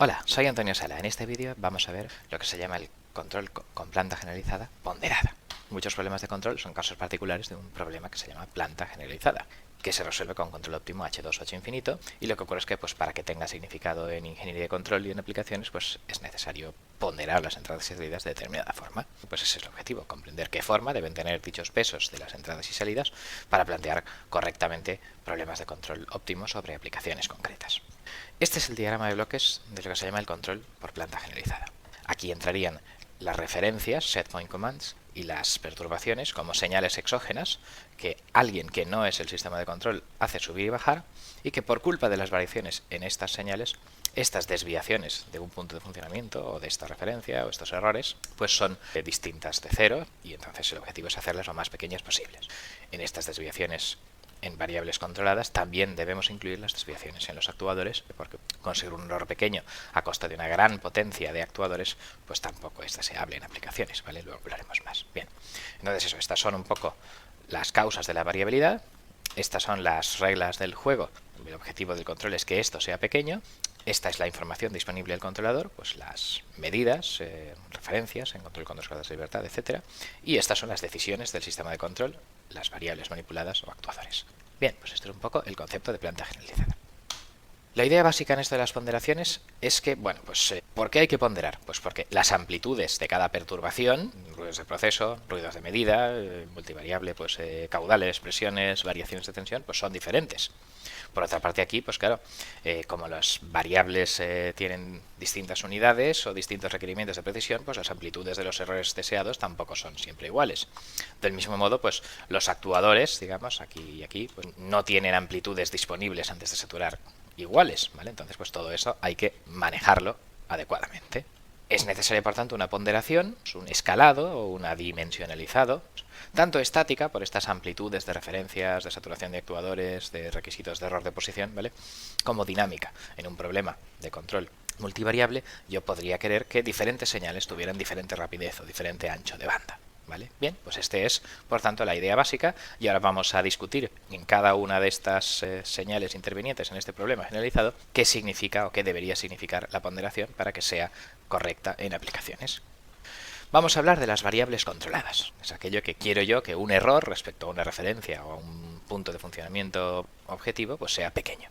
Hola, soy Antonio Sala. En este vídeo vamos a ver lo que se llama el control con planta generalizada ponderada. Muchos problemas de control son casos particulares de un problema que se llama planta generalizada, que se resuelve con control óptimo H2 o H infinito, y lo que ocurre es que para que tenga significado en ingeniería de control y en aplicaciones, es necesario ponderar las entradas y salidas de determinada forma. Pues ese es el objetivo, comprender qué forma deben tener dichos pesos de las entradas y salidas para plantear correctamente problemas de control óptimo sobre aplicaciones concretas. Este es el diagrama de bloques de lo que se llama el control por planta generalizada. Aquí entrarían las referencias, set point commands, y las perturbaciones como señales exógenas que alguien que no es el sistema de control hace subir y bajar, y que por culpa de las variaciones en estas señales, estas desviaciones de un punto de funcionamiento o de esta referencia o estos errores, pues son distintas de cero, y entonces el objetivo es hacerlas lo más pequeñas posibles. En estas desviaciones en variables controladas también debemos incluir las desviaciones en los actuadores, porque conseguir un error pequeño a costa de una gran potencia de actuadores, pues tampoco es deseable en aplicaciones, ¿vale? Luego hablaremos más. Bien, entonces eso, estas son un poco las causas de la variabilidad, estas son las reglas del juego. El objetivo del control es que esto sea pequeño. Esta es la información disponible del controlador, pues las medidas, referencias en control con dos grados de libertad, etcétera. Y estas son las decisiones del sistema de control, las variables manipuladas o actuadores. Bien, pues esto es un poco el concepto de planta generalizada. La idea básica en esto de las ponderaciones es que, ¿por qué hay que ponderar? Pues porque las amplitudes de cada perturbación, ruidos de proceso, ruidos de medida, multivariable, caudales, presiones, variaciones de tensión, pues son diferentes. Por otra parte aquí, pues claro, como las variables tienen distintas unidades o distintos requerimientos de precisión, pues las amplitudes de los errores deseados tampoco son siempre iguales. Del mismo modo, pues los actuadores, digamos, aquí y aquí, pues no tienen amplitudes disponibles antes de saturar iguales, ¿vale? Entonces, pues todo eso hay que manejarlo adecuadamente. Es necesaria, por tanto, una ponderación, un escalado o un adimensionalizado, tanto estática, por estas amplitudes de referencias, de saturación de actuadores, de requisitos de error de posición, ¿vale?, como dinámica. En un problema de control multivariable, yo podría querer que diferentes señales tuvieran diferente rapidez o diferente ancho de banda, ¿vale? Bien, pues este es, por tanto, la idea básica, y ahora vamos a discutir en cada una de estas señales intervinientes en este problema generalizado qué significa o qué debería significar la ponderación para que sea correcta en aplicaciones. Vamos a hablar de las variables controladas. Es aquello que quiero yo que un error respecto a una referencia o a un punto de funcionamiento objetivo pues sea pequeño.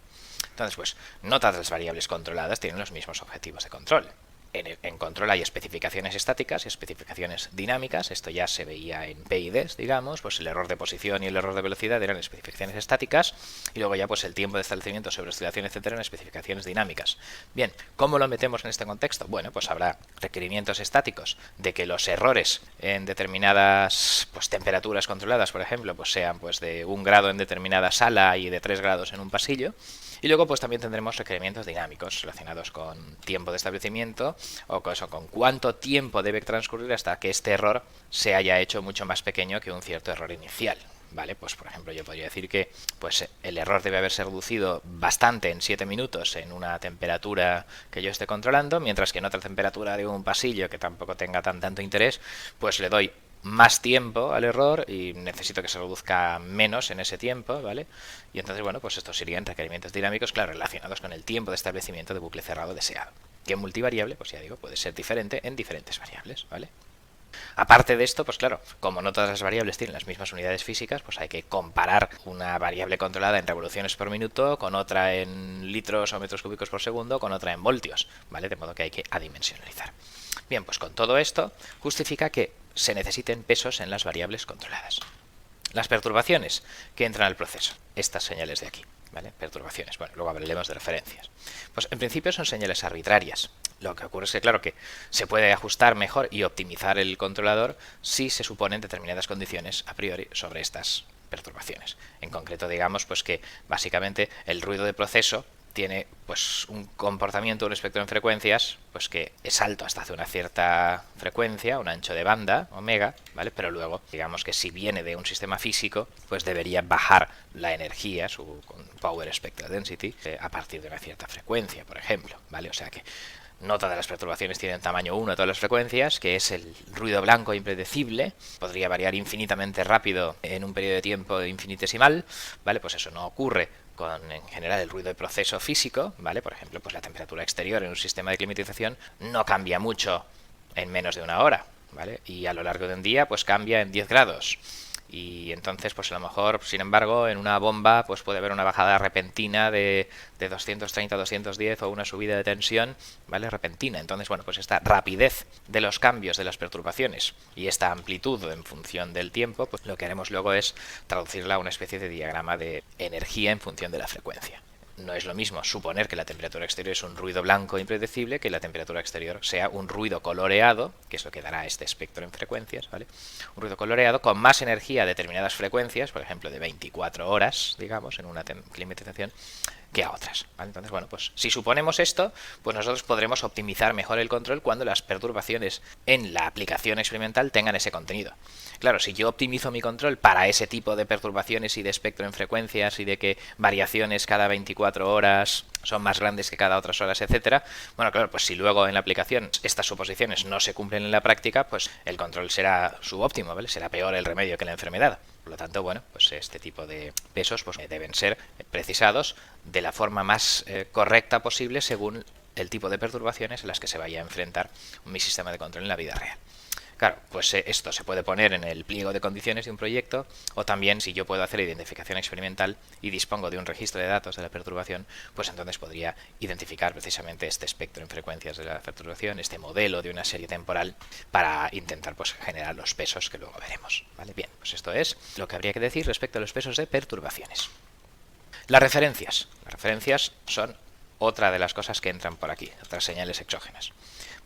Entonces, pues no todas las variables controladas tienen los mismos objetivos de control. En control hay especificaciones estáticas y especificaciones dinámicas. Esto ya se veía en PIDs, digamos, pues el error de posición y el error de velocidad eran especificaciones estáticas, y luego ya pues el tiempo de establecimiento sobre oscilación, etcétera, en especificaciones dinámicas. Bien, ¿cómo lo metemos en este contexto? Bueno, pues habrá requerimientos estáticos de que los errores en determinadas temperaturas controladas, por ejemplo, pues sean de 1 grado en determinada sala y de 3 grados en un pasillo. Y luego pues también tendremos requerimientos dinámicos relacionados con tiempo de establecimiento o con cuánto tiempo debe transcurrir hasta que este error se haya hecho mucho más pequeño que un cierto error inicial. Vale, pues por ejemplo yo podría decir que el error debe haberse reducido bastante en 7 minutos en una temperatura que yo esté controlando, mientras que en otra temperatura de un pasillo que tampoco tenga tanto interés, pues le doy más tiempo al error y necesito que se reduzca menos en ese tiempo, ¿vale? Y entonces, pues estos serían requerimientos dinámicos, claro, relacionados con el tiempo de establecimiento de bucle cerrado deseado. Que multivariable, pues ya digo, puede ser diferente en diferentes variables, ¿vale? Aparte de esto, pues claro, como no todas las variables tienen las mismas unidades físicas, pues hay que comparar una variable controlada en revoluciones por minuto con otra en litros o metros cúbicos por segundo, con otra en voltios, ¿vale? De modo que hay que adimensionalizar. Bien, pues con todo esto justifica que se necesiten pesos en las variables controladas. Las perturbaciones que entran al proceso, estas señales de aquí, ¿vale? Perturbaciones, luego hablaremos de referencias. Pues en principio son señales arbitrarias. Lo que ocurre es que, claro, que se puede ajustar mejor y optimizar el controlador si se suponen determinadas condiciones a priori sobre estas perturbaciones. En concreto, digamos, que básicamente el ruido de proceso tiene un comportamiento, un espectro en frecuencias, que es alto hasta hace una cierta frecuencia, un ancho de banda, omega, ¿vale? Pero luego, digamos que si viene de un sistema físico, pues debería bajar la energía, su power spectral density, a partir de una cierta frecuencia, por ejemplo, ¿vale? O sea que no todas las perturbaciones tienen tamaño 1 a todas las frecuencias, que es el ruido blanco impredecible. Podría variar infinitamente rápido en un periodo de tiempo infinitesimal, ¿vale? Pues eso no ocurre con en general el ruido de proceso físico, ¿vale? Por ejemplo, pues la temperatura exterior en un sistema de climatización no cambia mucho en menos de una hora, ¿vale? Y a lo largo de un día pues cambia en 10 grados. Y entonces, pues a lo mejor, sin embargo, en una bomba pues puede haber una bajada repentina de 230 a 210 o una subida de tensión, ¿vale? Repentina. Entonces, bueno, pues esta rapidez de los cambios de las perturbaciones y esta amplitud en función del tiempo, pues lo que haremos luego es traducirla a una especie de diagrama de energía en función de la frecuencia. No es lo mismo suponer que la temperatura exterior es un ruido blanco impredecible que la temperatura exterior sea un ruido coloreado, que es lo que dará este espectro en frecuencias, ¿vale? Un ruido coloreado con más energía a determinadas frecuencias, por ejemplo de 24 horas, digamos, en una climatización, que a otras, ¿vale? Entonces, bueno, pues si suponemos esto, pues nosotros podremos optimizar mejor el control cuando las perturbaciones en la aplicación experimental tengan ese contenido. Claro, si yo optimizo mi control para ese tipo de perturbaciones y de espectro en frecuencias y de que variaciones cada 24 horas son más grandes que cada otras horas, etcétera, bueno, claro, pues si luego en la aplicación estas suposiciones no se cumplen en la práctica, pues el control será subóptimo, ¿vale? Será peor el remedio que la enfermedad. Por lo tanto, bueno, pues este tipo de pesos pues deben ser precisados de la forma más correcta posible según el tipo de perturbaciones a las que se vaya a enfrentar mi sistema de control en la vida real. Claro, pues esto se puede poner en el pliego de condiciones de un proyecto, o también si yo puedo hacer identificación experimental y dispongo de un registro de datos de la perturbación, pues entonces podría identificar precisamente este espectro en frecuencias de la perturbación, este modelo de una serie temporal, para intentar pues generar los pesos que luego veremos, ¿vale? Bien, pues esto es lo que habría que decir respecto a los pesos de perturbaciones. Las referencias. Las referencias son otra de las cosas que entran por aquí, otras señales exógenas.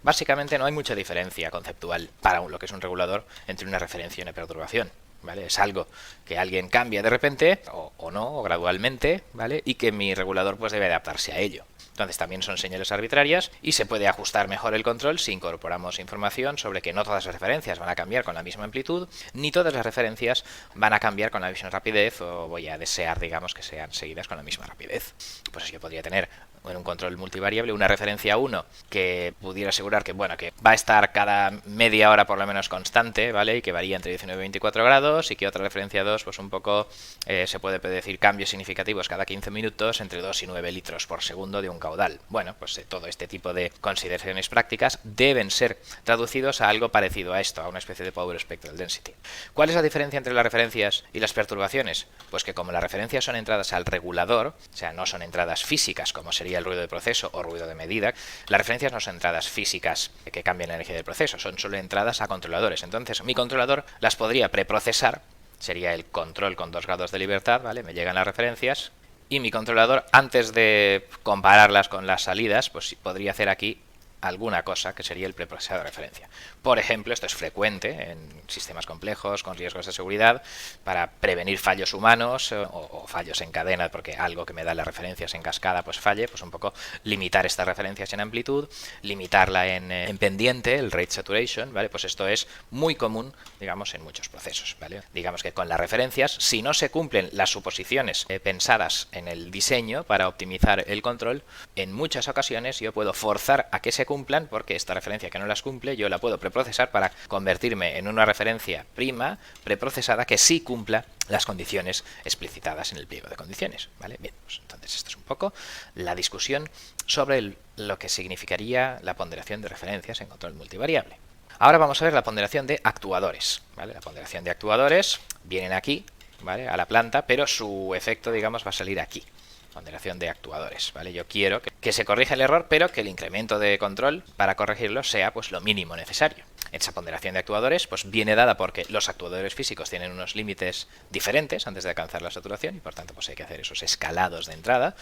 Básicamente no hay mucha diferencia conceptual para lo que es un regulador entre una referencia y una perturbación, ¿vale? Es algo que alguien cambia de repente, o no, o gradualmente, ¿vale? Y que mi regulador pues debe adaptarse a ello. Entonces también son señales arbitrarias y se puede ajustar mejor el control si incorporamos información sobre que no todas las referencias van a cambiar con la misma amplitud, ni todas las referencias van a cambiar con la misma rapidez, o voy a desear, digamos, que sean seguidas con la misma rapidez. Pues yo podría tener en un control multivariable una referencia 1 que pudiera asegurar que, bueno, que va a estar cada media hora por lo menos constante, ¿vale? Y que varía entre 19 y 24 grados, y que otra referencia 2 pues un poco se puede predecir cambios significativos cada 15 minutos entre 2 y 9 litros por segundo de un caudal. Bueno, pues todo este tipo de consideraciones prácticas deben ser traducidos a algo parecido a esto, a una especie de Power Spectral Density. ¿Cuál es la diferencia entre las referencias y las perturbaciones? Pues que como las referencias son entradas al regulador, o sea, no son entradas físicas como sería el ruido de proceso o ruido de medida, las referencias no son entradas físicas que cambian la energía del proceso, son solo entradas a controladores. Entonces mi controlador las podría preprocesar, sería el control con 2 grados de libertad, ¿vale? Me llegan las referencias y mi controlador, antes de compararlas con las salidas, pues podría hacer aquí alguna cosa que sería el preprocesado de referencia. Por ejemplo, esto es frecuente en sistemas complejos con riesgos de seguridad, para prevenir fallos humanos o fallos en cadena, porque algo que me da las referencias en cascada pues falle, pues un poco limitar estas referencias en amplitud, limitarla en pendiente, el rate saturation, ¿vale? Pues esto es muy común, digamos, en muchos procesos, ¿vale? Digamos que con las referencias, si no se cumplen las suposiciones pensadas en el diseño para optimizar el control, en muchas ocasiones yo puedo forzar a que se cumplan, porque esta referencia que no las cumple yo la puedo preprocesar para convertirme en una referencia prima preprocesada que sí cumpla las condiciones explicitadas en el pliego de condiciones, ¿vale? Bien, pues entonces esto es un poco la discusión sobre lo que significaría la ponderación de referencias en control multivariable. Ahora vamos a ver la ponderación de actuadores, ¿vale? La ponderación de actuadores vienen aquí, ¿vale? A la planta, pero su efecto, digamos, va a salir aquí. Ponderación de actuadores, ¿vale? Yo quiero que se corrija el error, pero que el incremento de control para corregirlo sea pues lo mínimo necesario. Esa ponderación de actuadores pues viene dada porque los actuadores físicos tienen unos límites diferentes antes de alcanzar la saturación, y por tanto pues hay que hacer esos escalados de entrada,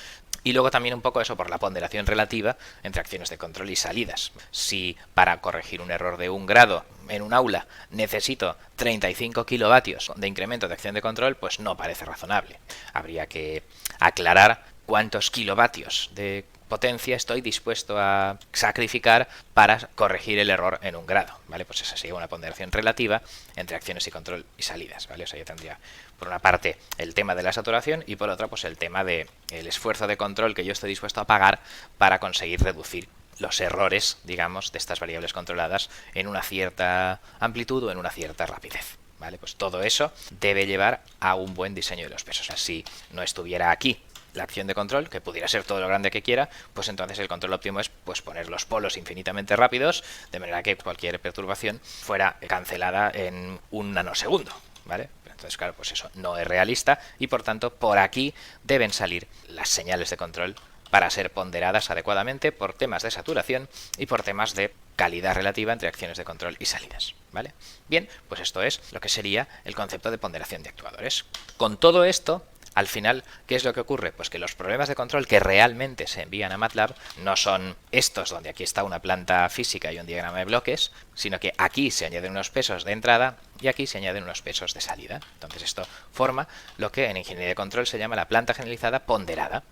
y luego también un poco eso por la ponderación relativa entre acciones de control y salidas. Si para corregir un error de 1 grado en un aula necesito 35 kilovatios de incremento de acción de control, pues no parece razonable. Habría que aclarar cuántos kilovatios de potencia estoy dispuesto a sacrificar para corregir el error en 1 grado, ¿vale? Pues esa sería una ponderación relativa entre acciones y control y salidas, ¿vale? O sea, yo tendría por una parte el tema de la saturación y por otra pues el tema del esfuerzo de control que yo estoy dispuesto a pagar para conseguir reducir los errores, digamos, de estas variables controladas en una cierta amplitud o en una cierta rapidez, ¿vale? Pues todo eso debe llevar a un buen diseño de los pesos. O sea, si no estuviera aquí la acción de control, que pudiera ser todo lo grande que quiera, pues entonces el control óptimo es pues poner los polos infinitamente rápidos, de manera que cualquier perturbación fuera cancelada en un nanosegundo, ¿vale? Entonces, claro, pues eso no es realista y por tanto por aquí deben salir las señales de control para ser ponderadas adecuadamente por temas de saturación y por temas de calidad relativa entre acciones de control y salidas, ¿vale? Bien, pues esto es lo que sería el concepto de ponderación de actuadores. Con todo esto, al final, ¿qué es lo que ocurre? Pues que los problemas de control que realmente se envían a MATLAB no son estos, donde aquí está una planta física y un diagrama de bloques, sino que aquí se añaden unos pesos de entrada y aquí se añaden unos pesos de salida. Entonces esto forma lo que en ingeniería de control se llama la planta generalizada ponderada.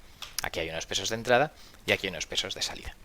Aquí hay unos pesos de entrada y aquí hay unos pesos de salida.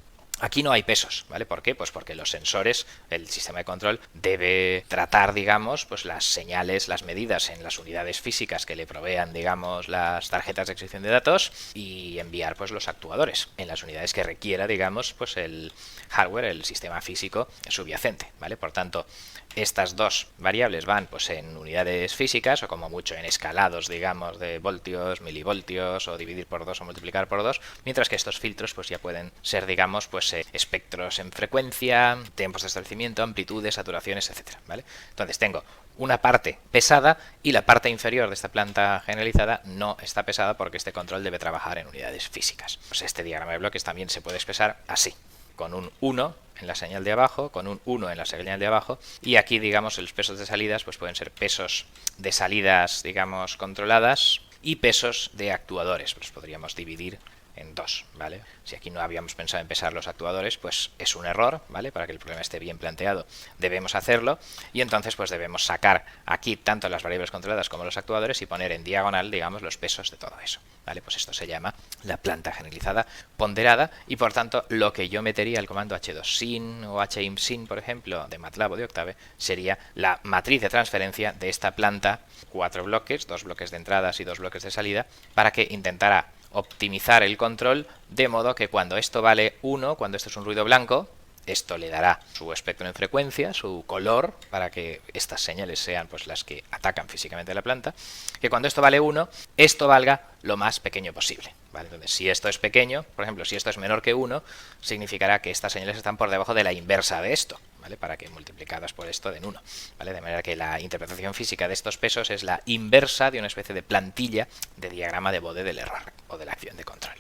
Aquí no hay pesos, ¿vale? ¿Por qué? Pues porque los sensores, el sistema de control, debe tratar, digamos, pues las señales, las medidas en las unidades físicas que le provean, digamos, las tarjetas de extracción de datos y enviar, pues, los actuadores en las unidades que requiera, digamos, pues el hardware, el sistema físico subyacente, ¿vale? Por tanto, estas dos variables van pues en unidades físicas o como mucho en escalados, digamos, de voltios, milivoltios o dividir por 2 o multiplicar por 2, mientras que estos filtros pues ya pueden ser, digamos, pues espectros en frecuencia, tiempos de establecimiento, amplitudes, saturaciones, etcétera, ¿vale? Entonces tengo una parte pesada y la parte inferior de esta planta generalizada no está pesada porque este control debe trabajar en unidades físicas. Pues este diagrama de bloques también se puede expresar así, con un 1 en la señal de abajo, con un 1 en la señal de abajo, y aquí, digamos, los pesos de salidas pues pueden ser pesos de salidas, digamos, controladas y pesos de actuadores. Pues podríamos dividir en 2, ¿vale? Si aquí no habíamos pensado en pesar los actuadores, pues es un error, ¿vale? Para que el problema esté bien planteado, debemos hacerlo, y entonces pues debemos sacar aquí tanto las variables controladas como los actuadores y poner en diagonal, digamos, los pesos de todo eso, ¿vale? Pues esto se llama la planta generalizada ponderada, y por tanto lo que yo metería el comando h2sin o himsin, por ejemplo, de MATLAB o de Octave, sería la matriz de transferencia de esta planta, 4 bloques, 2 bloques de entradas y 2 bloques de salida, para que intentara optimizar el control de modo que cuando esto vale 1, cuando esto es un ruido blanco, esto le dará su espectro en frecuencia, su color, para que estas señales sean pues las que atacan físicamente la planta, que cuando esto vale 1, esto valga lo más pequeño posible, ¿vale? Entonces, si esto es pequeño, por ejemplo, si esto es menor que 1, significará que estas señales están por debajo de la inversa de esto, ¿vale? Para que multiplicadas por esto den 1, ¿vale? De manera que la interpretación física de estos pesos es la inversa de una especie de plantilla de diagrama de Bode del error o de la acción de control.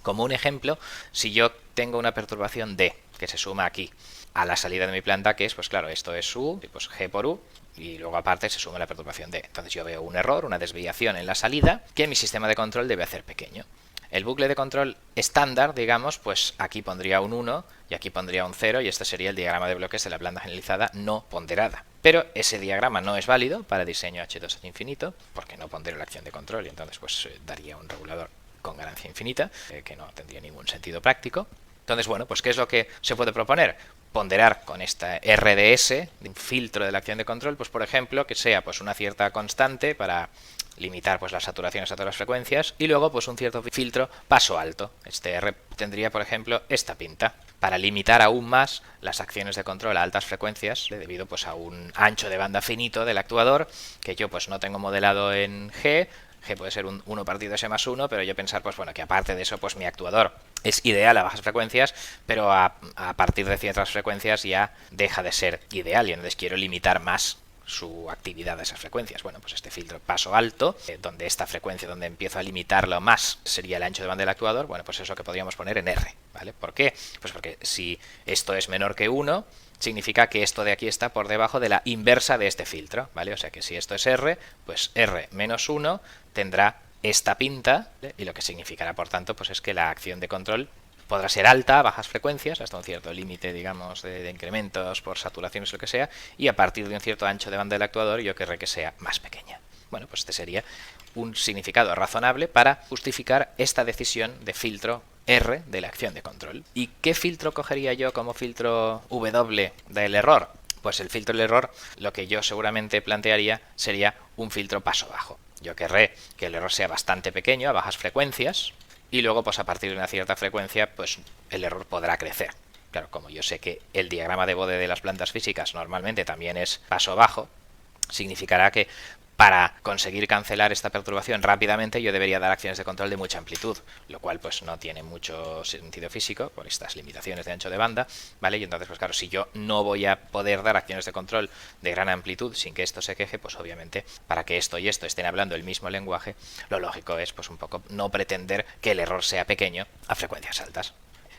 Como un ejemplo, si yo tengo una perturbación D que se suma aquí a la salida de mi planta, que es, pues claro, esto es U, pues G por U, y luego aparte se suma la perturbación D. Entonces yo veo un error, una desviación en la salida, que mi sistema de control debe hacer pequeño. El bucle de control estándar, digamos, pues aquí pondría un 1 y aquí pondría un 0, y este sería el diagrama de bloques de la planta generalizada no ponderada. Pero ese diagrama no es válido para diseño H2 ad infinito, porque no pondero la acción de control, y entonces pues daría un regulador con ganancia infinita, que no tendría ningún sentido práctico. Entonces, bueno, pues ¿qué es lo que se puede proponer? Ponderar con esta RDS, un filtro de la acción de control, pues por ejemplo, que sea pues una cierta constante para limitar pues las saturaciones a todas las frecuencias, y luego pues un cierto filtro paso alto. Este R tendría, por ejemplo, esta pinta, para limitar aún más las acciones de control a altas frecuencias, debido pues a un ancho de banda finito del actuador, que yo pues no tengo modelado en G puede ser un 1 partido S más 1, pero yo pensar, pues bueno, que aparte de eso, pues mi actuador es ideal a bajas frecuencias, pero a partir de ciertas frecuencias ya deja de ser ideal, y entonces quiero limitar más su actividad a esas frecuencias. Bueno, pues este filtro paso alto, donde esta frecuencia, donde empiezo a limitarlo más, sería el ancho de banda del actuador, bueno, pues eso que podríamos poner en R, ¿vale? ¿Por qué? Pues porque si esto es menor que 1, significa que esto de aquí está por debajo de la inversa de este filtro, ¿vale? O sea que si esto es R, pues R menos 1 tendrá esta pinta, ¿vale? Y lo que significará, por tanto, pues es que la acción de control podrá ser alta a bajas frecuencias, hasta un cierto límite, digamos, de incrementos por saturaciones o lo que sea, y a partir de un cierto ancho de banda del actuador yo querré que sea más pequeña. Bueno, pues este sería un significado razonable para justificar esta decisión de filtro R de la acción de control. ¿Y qué filtro cogería yo como filtro W del error? Pues el filtro del error, lo que yo seguramente plantearía sería un filtro paso bajo. Yo querré que el error sea bastante pequeño, a bajas frecuencias, y luego pues a partir de una cierta frecuencia pues el error podrá crecer. Claro, como yo sé que el diagrama de Bode de las plantas físicas normalmente también es paso bajo, significará que para conseguir cancelar esta perturbación rápidamente yo debería dar acciones de control de mucha amplitud, lo cual pues no tiene mucho sentido físico por estas limitaciones de ancho de banda, ¿vale? Y entonces pues claro, si yo no voy a poder dar acciones de control de gran amplitud sin que esto se queje, pues obviamente para que esto y esto estén hablando el mismo lenguaje, lo lógico es pues un poco no pretender que el error sea pequeño a frecuencias altas.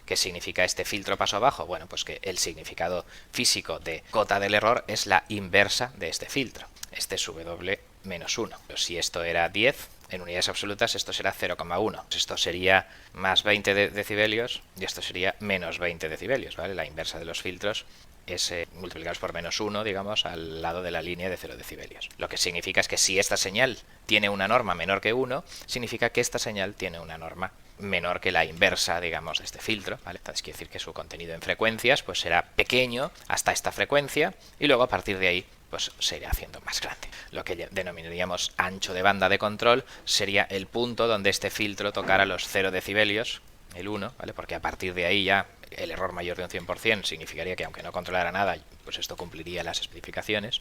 ¿Qué significa este filtro paso abajo? Bueno, pues que el significado físico de cota del error es la inversa de este filtro. Este es W menos 1. Si esto era 10, en unidades absolutas esto será 0,1. Esto sería más 20 decibelios y esto sería menos 20 decibelios, ¿vale? La inversa de los filtros es multiplicados por menos 1, digamos, al lado de la línea de 0 decibelios. Lo que significa es que si esta señal tiene una norma menor que 1, significa que esta señal tiene una norma menor que la inversa, digamos, de este filtro, ¿vale? Entonces quiere decir que su contenido en frecuencias pues será pequeño hasta esta frecuencia y luego a partir de ahí pues se irá haciendo más grande. Lo que denominaríamos ancho de banda de control sería el punto donde este filtro tocara los 0 decibelios, el 1, ¿vale? Porque a partir de ahí ya el error mayor de un 100% significaría que aunque no controlara nada, pues esto cumpliría las especificaciones.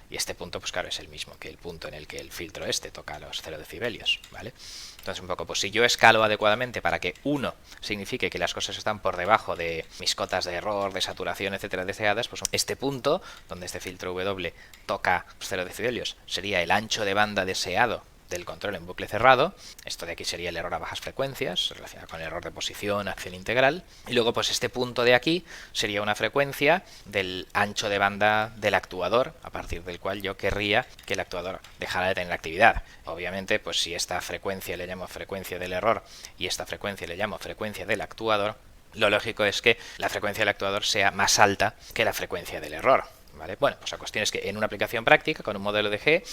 Y este punto, pues claro, es el mismo que el punto en el que el filtro este toca los 0 decibelios, ¿vale? Entonces, un poco, pues si yo escalo adecuadamente para que 1 signifique que las cosas están por debajo de mis cotas de error, de saturación, etcétera, deseadas, pues este punto, donde este filtro W toca 0 decibelios, sería el ancho de banda deseado del control en bucle cerrado. Esto de aquí sería el error a bajas frecuencias, relacionado con el error de posición, acción integral. Y luego, pues este punto de aquí sería una frecuencia del ancho de banda del actuador, a partir del cual yo querría que el actuador dejara de tener actividad. Obviamente, pues si esta frecuencia le llamo frecuencia del error y esta frecuencia le llamo frecuencia del actuador, lo lógico es que la frecuencia del actuador sea más alta que la frecuencia del error, ¿vale? Bueno, pues la cuestión es que en una aplicación práctica, con un modelo de G,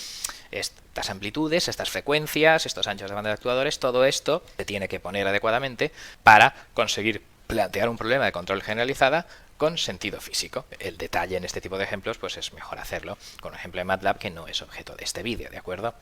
estas amplitudes, estas frecuencias, estos anchos de banda de actuadores, todo esto se tiene que poner adecuadamente para conseguir plantear un problema de control generalizada con sentido físico. El detalle en este tipo de ejemplos pues es mejor hacerlo con un ejemplo de MATLAB que no es objeto de este vídeo, ¿de acuerdo?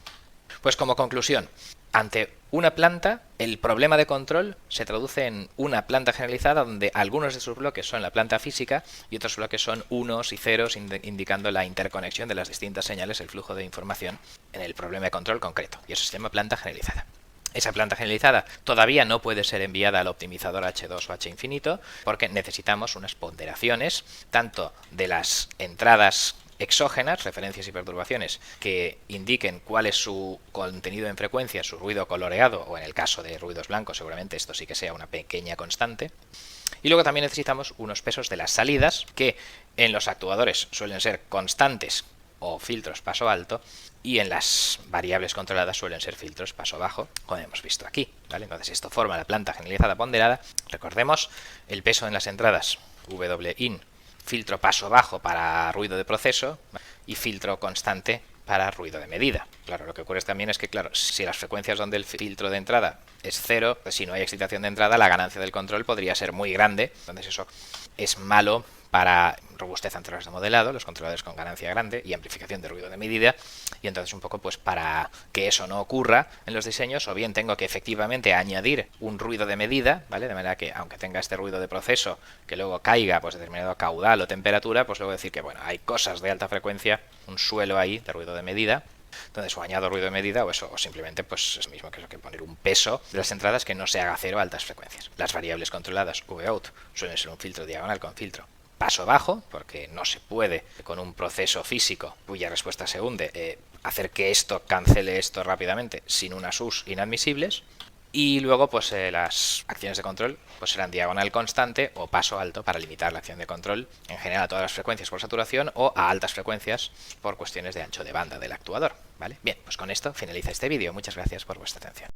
Pues como conclusión, ante una planta, el problema de control se traduce en una planta generalizada donde algunos de sus bloques son la planta física y otros bloques son unos y ceros, indicando la interconexión de las distintas señales, el flujo de información en el problema de control concreto. Y eso se llama planta generalizada. Esa planta generalizada todavía no puede ser enviada al optimizador H2 o H infinito porque necesitamos unas ponderaciones tanto de las entradas exógenas, referencias y perturbaciones, que indiquen cuál es su contenido en frecuencia, su ruido coloreado, o en el caso de ruidos blancos seguramente esto sí que sea una pequeña constante. Y luego también necesitamos unos pesos de las salidas, que en los actuadores suelen ser constantes o filtros paso alto, y en las variables controladas suelen ser filtros paso bajo, como hemos visto aquí, ¿vale? Entonces esto forma la planta generalizada ponderada. Recordemos el peso en las entradas Win, filtro paso bajo para ruido de proceso y filtro constante para ruido de medida. Claro, lo que ocurre también es que, claro, si las frecuencias donde el filtro de entrada es 0, si no hay excitación de entrada, la ganancia del control podría ser muy grande. Entonces eso es malo para robustez ante errores de modelado, los controladores con ganancia grande y amplificación de ruido de medida. Y entonces un poco pues para que eso no ocurra en los diseños, o bien tengo que efectivamente añadir un ruido de medida, ¿vale? De manera que aunque tenga este ruido de proceso que luego caiga pues determinado caudal o temperatura, pues luego decir que bueno, hay cosas de alta frecuencia, un suelo ahí de ruido de medida. Entonces o añado ruido de medida o simplemente pues es mismo que poner un peso de las entradas que no se haga cero a altas frecuencias. Las variables controladas Vout suelen ser un filtro diagonal con filtro paso bajo, porque no se puede con un proceso físico cuya respuesta se hunde hacer que esto cancele esto rápidamente sin unas US inadmisibles. Y luego pues las acciones de control pues serán diagonal constante o paso alto para limitar la acción de control en general a todas las frecuencias por saturación o a altas frecuencias por cuestiones de ancho de banda del actuador, ¿vale? Bien, pues con esto finaliza este vídeo. Muchas gracias por vuestra atención.